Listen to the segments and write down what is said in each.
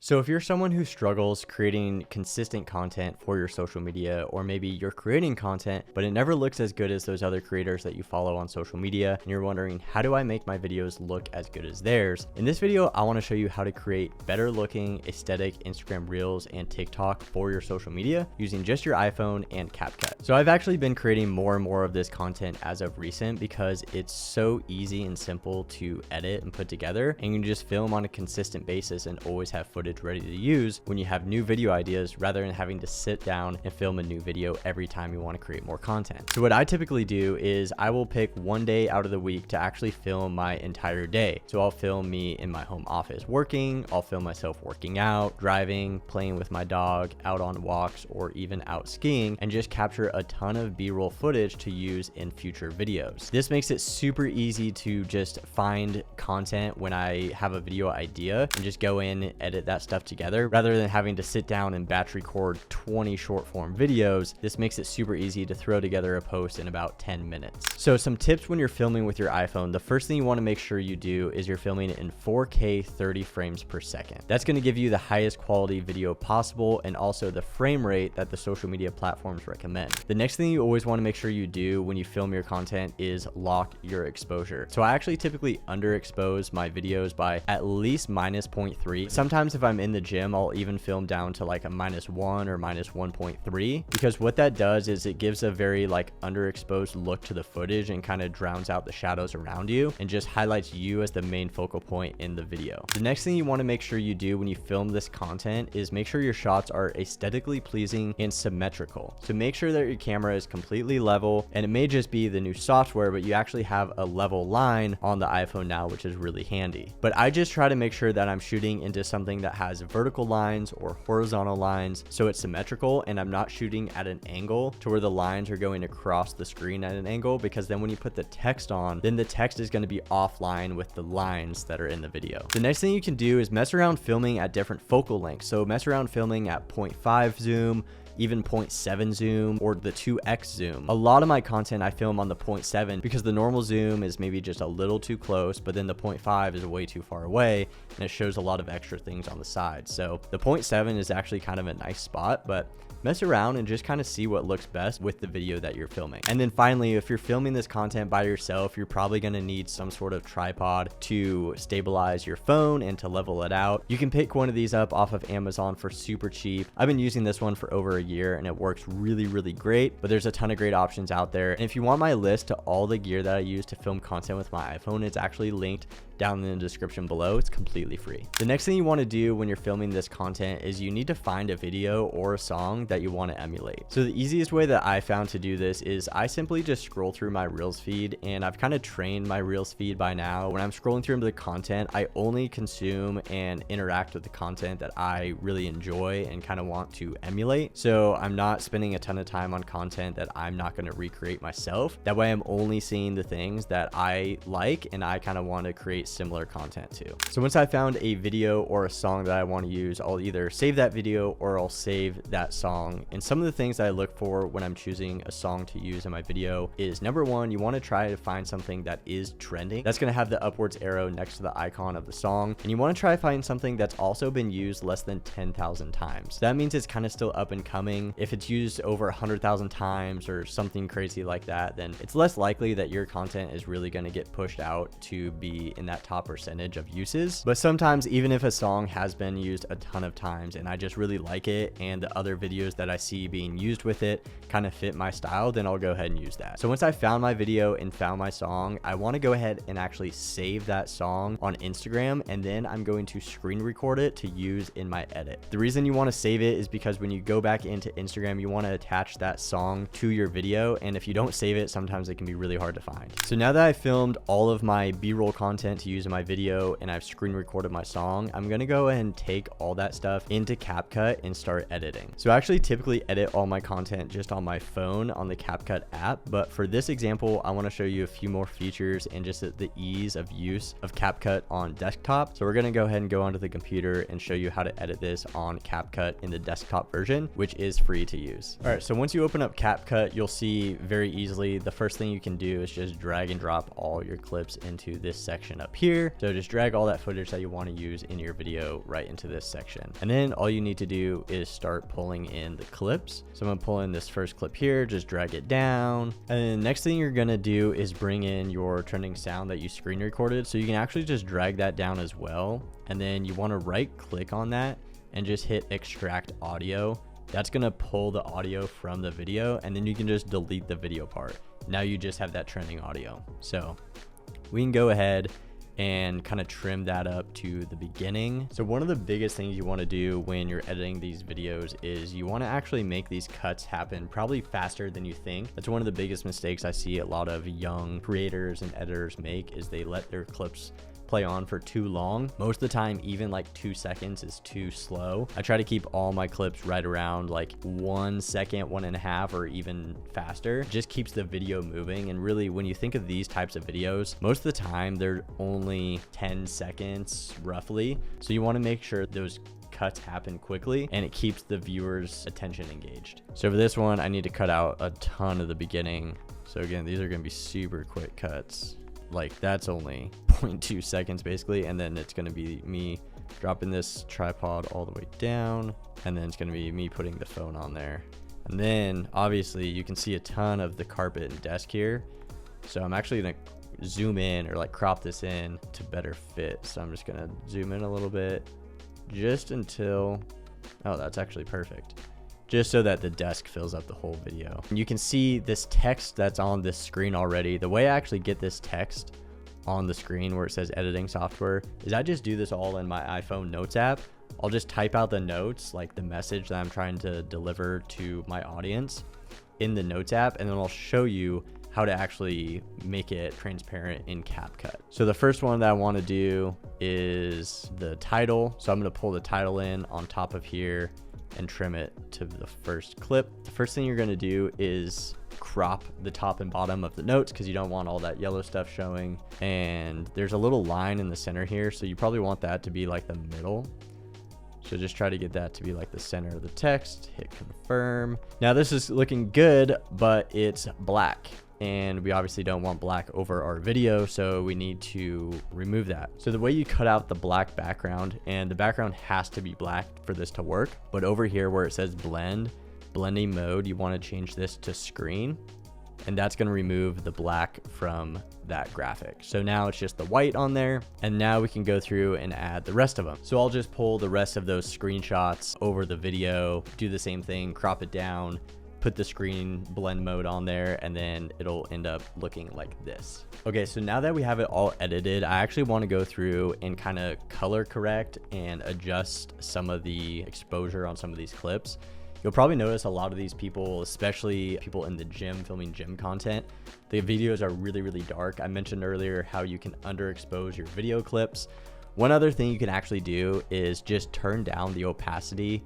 So if you're someone who struggles creating consistent content for your social media, or maybe you're creating content, but it never looks as good as those other creators that you follow on social media, and you're wondering, how do I make my videos look as good as theirs? In this video, I want to show you how to create better looking aesthetic Instagram Reels and TikTok for your social media using just your iPhone and CapCut. So I've actually been creating more and more of this content as of recent because it's so easy and simple to edit and put together, and you can just film on a consistent basis and always have footage ready to use when you have new video ideas, rather than having to sit down and film a new video every time you want to create more content. So what I typically do is I will pick one day out of the week to actually film my entire day. So I'll film me in my home office working, I'll film myself working out, driving, playing with my dog, out on walks, or even out skiing, and just capture a ton of B-roll footage to use in future videos. This makes it super easy to just find content when I have a video idea and just go in and edit that stuff together, rather than having to sit down and batch record 20 short form videos. This makes it super easy to throw together a post in about 10 minutes. So some tips when you're filming with your iPhone: the first thing you want to make sure you do is you're filming it in 4K 30 frames per second. That's going to give you the highest quality video possible, and also the frame rate that the social media platforms recommend. The next thing you always want to make sure you do when you film your content is lock your exposure. So I actually typically underexpose my videos by at least -0.3. Sometimes if I'm in the gym, I'll even film down to like a -1 or -1.3, because what that does is it gives a very like underexposed look to the footage and kind of drowns out the shadows around you and just highlights you as the main focal point in the video. The next thing you want to make sure you do when you film this content is make sure your shots are aesthetically pleasing and symmetrical. So make sure that your camera is completely level, and it may just be the new software, but you actually have a level line on the iPhone now, which is really handy. But I just try to make sure that I'm shooting into something that has vertical lines or horizontal lines, so it's symmetrical, and I'm not shooting at an angle to where the lines are going across the screen at an angle, because then when you put the text on, then the text is going to be offline with the lines that are in the video. The next thing you can do is mess around filming at different focal lengths. So mess around filming at 0.5 zoom, even 0.7 zoom, or the 2x zoom. A lot of my content I film on the 0.7 because the normal zoom is maybe just a little too close, but then the 0.5 is way too far away and it shows a lot of extra things on the side. So the 0.7 is actually kind of a nice spot, but mess around and just kind of see what looks best with the video that you're filming. And then finally, if you're filming this content by yourself, you're probably going to need some sort of tripod to stabilize your phone and to level it out. You can pick one of these up off of Amazon for super cheap. I've been using this one for over a year and it works really, really great, but there's a ton of great options out there. And if you want my list to all the gear that I use to film content with my iPhone, it's actually linked down in the description below. It's completely free. The next thing you want to do when you're filming this content is you need to find a video or a song that you want to emulate. So the easiest way that I found to do this is I simply just scroll through my Reels feed, and I've kind of trained my Reels feed by now. When I'm scrolling through the content, I only consume and interact with the content that I really enjoy and kind of want to emulate. So I'm not spending a ton of time on content that I'm not going to recreate myself. That way I'm only seeing the things that I like and I kind of want to create similar content to. So once I found a video or a song that I want to use, I'll either save that video or I'll save that song. And some of the things that I look for when I'm choosing a song to use in my video is, number one, you want to try to find something that is trending. That's going to have the upwards arrow next to the icon of the song. And you want to try to find something that's also been used less than 10,000 times. That means it's kind of still up and coming. If it's used over 100,000 times or something crazy like that, then it's less likely that your content is really going to get pushed out to be in that top percentage of uses. But sometimes, even if a song has been used a ton of times and I just really like it and the other videos that I see being used with it kind of fit my style, then I'll go ahead and use that. So once I found my video and found my song, I want to go ahead and actually save that song on Instagram, and then I'm going to screen record it to use in my edit. The reason you want to save it is because when you go back into Instagram, you want to attach that song to your video, and if you don't save it, sometimes it can be really hard to find. So now that I filmed all of my B-roll content to use in my video and I've screen recorded my song, I'm going to go ahead and take all that stuff into CapCut and start editing. So I actually typically edit all my content just on my phone on the CapCut app, but for this example, I want to show you a few more features and just the ease of use of CapCut on desktop. So we're going to go ahead and go onto the computer and show you how to edit this on CapCut in the desktop version, which is free to use. All right, so once you open up CapCut, you'll see very easily the first thing you can do is just drag and drop all your clips into this section up up here. So just drag all that footage that you want to use in your video right into this section. And then all you need to do is start pulling in the clips. So I'm gonna pull in this first clip here, just drag it down. And then the next thing you're gonna do is bring in your trending sound that you screen recorded. So you can actually just drag that down as well. And then you want to right click on that and just hit extract audio. That's gonna pull the audio from the video, and then you can just delete the video part. Now you just have that trending audio. So we can go ahead and kind of trim that up to the beginning. So one of the biggest things you want to do when you're editing these videos is you want to actually make these cuts happen probably faster than you think. That's one of the biggest mistakes I see a lot of young creators and editors make, is they let their clips play on for too long. Most of the time, even like 2 seconds is too slow. I try to keep all my clips right around like 1 second, 1.5, or even faster. It just keeps the video moving. And really, when you think of these types of videos, most of the time they're only 10 seconds roughly. So you want to make sure those cuts happen quickly and it keeps the viewer's attention engaged. So for this one, I need to cut out a ton of the beginning. So again, these are going to be super quick cuts. Like that's only 0.2 seconds basically, and then it's going to be me dropping this tripod all the way down, and then it's going to be me putting the phone on there. And then obviously you can see a ton of the carpet and desk here, so I'm actually going to zoom in or like crop this in to better fit. So I'm just going to zoom in a little bit just until, oh, that's actually perfect, just so that the desk fills up the whole video. And you can see this text that's on this screen already. The way I actually get this text on the screen where it says editing software is I just do this all in my iPhone notes app. I'll just type out the notes, like the message that I'm trying to deliver to my audience in the notes app, and then I'll show you how to actually make it transparent in CapCut. So the first one that I want to do is the title. So I'm going to pull the title in on top of here and trim it to the first clip. The first thing you're going to do is crop the top and bottom of the notes because you don't want all that yellow stuff showing. And there's a little line in the center here, so you probably want that to be like the middle. So just try to get that to be like the center of the text. Hit confirm. Now this is looking good, but it's black, and we obviously don't want black over our video, so we need to remove that. So the way you cut out the black background, and the background has to be black for this to work, but over here where it says blending mode, you want to change this to screen, and that's going to remove the black from that graphic. So now it's just the white on there, and now we can go through and add the rest of them. So I'll just pull the rest of those screenshots over the video, do the same thing, crop it down, put the screen blend mode on there, and then it'll end up looking like this. Okay, so now that we have it all edited, I actually want to go through and kind of color correct and adjust some of the exposure on some of these clips. You'll probably notice a lot of these people, especially people in the gym filming gym content, the videos are really, really dark. I mentioned earlier how you can underexpose your video clips. One other thing you can actually do is just turn down the opacity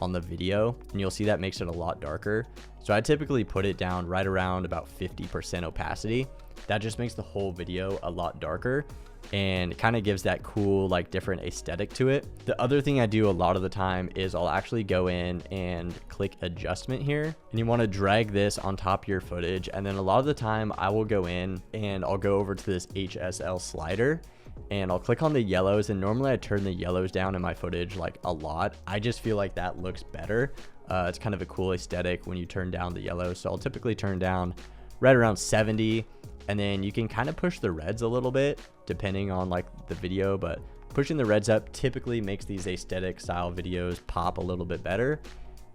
on the video, and you'll see that makes it a lot darker. So I typically put it down right around about 50% opacity. That just makes the whole video a lot darker and kind of gives that cool, like, different aesthetic to it. The other thing I do a lot of the time is I'll actually go in and click adjustment here, and you want to drag this on top of your footage. And then a lot of the time I will go in and I'll go over to this HSL slider, and I'll click on the yellows, and normally I turn the yellows down in my footage like a lot. I just feel like that looks better. It's kind of a cool aesthetic when you turn down the yellows. So I'll typically turn down right around 70, and then you can kind of push the reds a little bit depending on like the video, but pushing the reds up typically makes these aesthetic style videos pop a little bit better.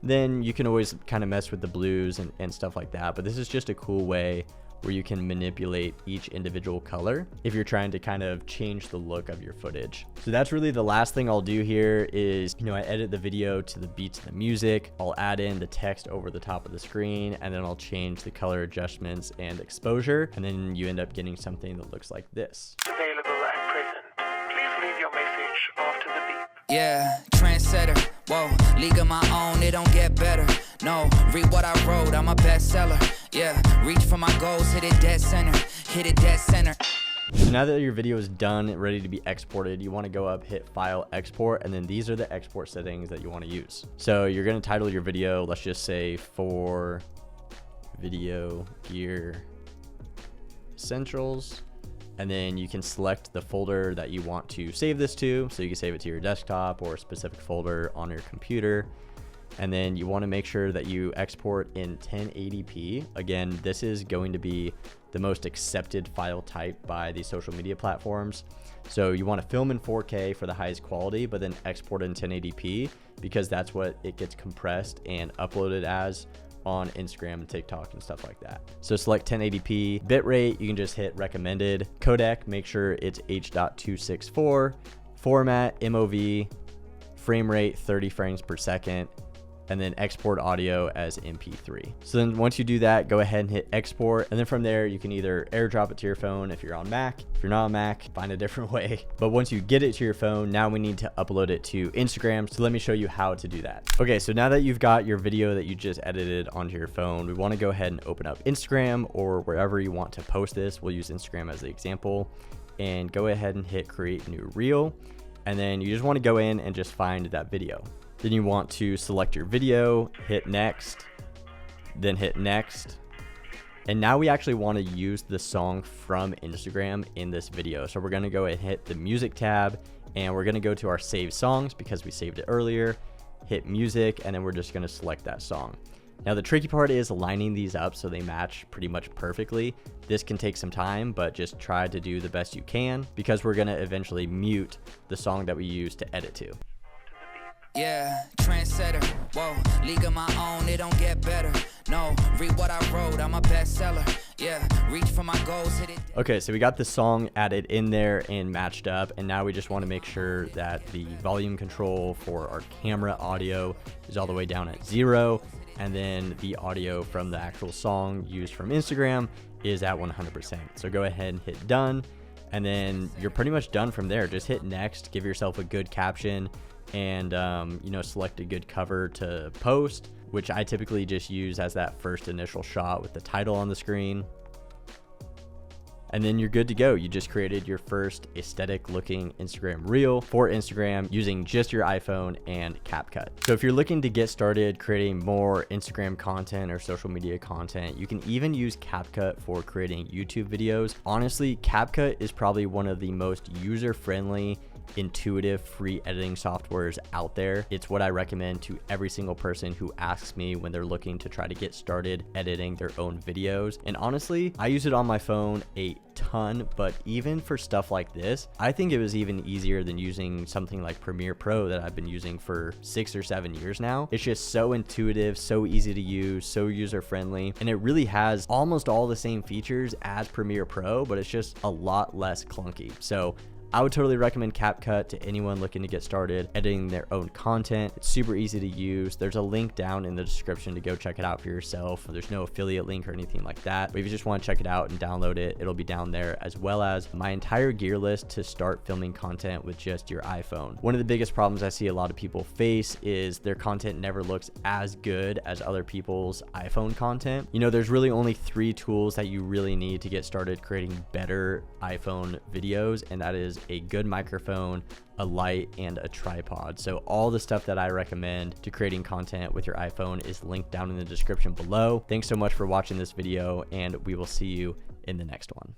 Then you can always kind of mess with the blues and stuff like that, but this is just a cool way where you can manipulate each individual color if you're trying to kind of change the look of your footage. So that's really the last thing I'll do here is, I edit the video to the beats of the music. I'll add in the text over the top of the screen, and then I'll change the color adjustments and exposure, and then you end up getting something that looks like this. Available at present. Please leave your message after the beep. Yeah, trendsetter. Whoa, league of my own, it don't get better. No, read what I wrote, I'm a bestseller. Yeah, reach for my goals, hit it dead center. Hit it dead center. So now that your video is done, ready to be exported, you want to go up, hit File, Export, and then these are the export settings that you want to use. So you're going to title your video, let's just say for video gear essentials. and then you can select the folder that you want to save this to. So you can save it to your desktop or a specific folder on your computer. And then you want to make sure that you export in 1080p. Again, this is going to be the most accepted file type by the social media platforms. So you want to film in 4K for the highest quality, but then export in 1080p because that's what it gets compressed and uploaded as on Instagram and TikTok and stuff like that. So select 1080p. Bitrate, you can just hit recommended. Codec, make sure it's H.264. Format, MOV. Frame rate, 30 frames per second. And then export audio as MP3. So then once you do that, go ahead and hit export. And then from there, you can either airdrop it to your phone if you're on Mac. If you're not on Mac, find a different way. But once you get it to your phone, now we need to upload it to Instagram. So let me show you how to do that. Okay, so now that you've got your video that you just edited onto your phone, we want to go ahead and open up Instagram or wherever you want to post this. We'll use Instagram as the example. And go ahead and hit create new reel. And then you just want to go in and just find that video. Then you want to select your video, hit next, then hit next. And now we actually want to use the song from Instagram in this video. So we're going to go and hit the music tab, and we're going to go to our saved songs because we saved it earlier, hit music, and then we're just going to select that song. Now the tricky part is lining these up so they match pretty much perfectly. This can take some time, but just try to do the best you can because we're going to eventually mute the song that we use to edit to. Yeah, trendsetter, whoa, league of my own, it don't get better. No, read what I wrote, I'm a bestseller. Yeah, reach for my goals, hit it. Okay, so we got the song added in there and matched up, and now we just want to make sure that the volume control for our camera audio is all the way down at 0, and then the audio from the actual song used from Instagram is at 100%. So go ahead and hit done, and then you're pretty much done from there. Just hit next, give yourself a good caption, and select a good cover to post, which I typically just use as that first initial shot with the title on the screen. And then you're good to go. You just created your first aesthetic looking Instagram reel for Instagram using just your iPhone and CapCut. So if you're looking to get started creating more Instagram content or social media content, you can even use CapCut for creating YouTube videos. Honestly, CapCut is probably one of the most user-friendly, intuitive free editing softwares out there. It's what I recommend to every single person who asks me when they're looking to try to get started editing their own videos. And honestly, I use it on my phone a ton, but even for stuff like this, I think it was even easier than using something like Premiere Pro that I've been using for 6 or 7 years now. It's just so intuitive, so easy to use, so user friendly, and it really has almost all the same features as Premiere Pro, but it's just a lot less clunky. So I would totally recommend CapCut to anyone looking to get started editing their own content. It's super easy to use. There's a link down in the description to go check it out for yourself. There's no affiliate link or anything like that. But if you just want to check it out and download it, it'll be down there, as well as my entire gear list to start filming content with just your iPhone. One of the biggest problems I see a lot of people face is their content never looks as good as other people's iPhone content. There's really only 3 tools that you really need to get started creating better iPhone videos, and that is a good microphone, a light, and a tripod. So all the stuff that I recommend to creating content with your iPhone is linked down in the description below. Thanks so much for watching this video, and we will see you in the next one.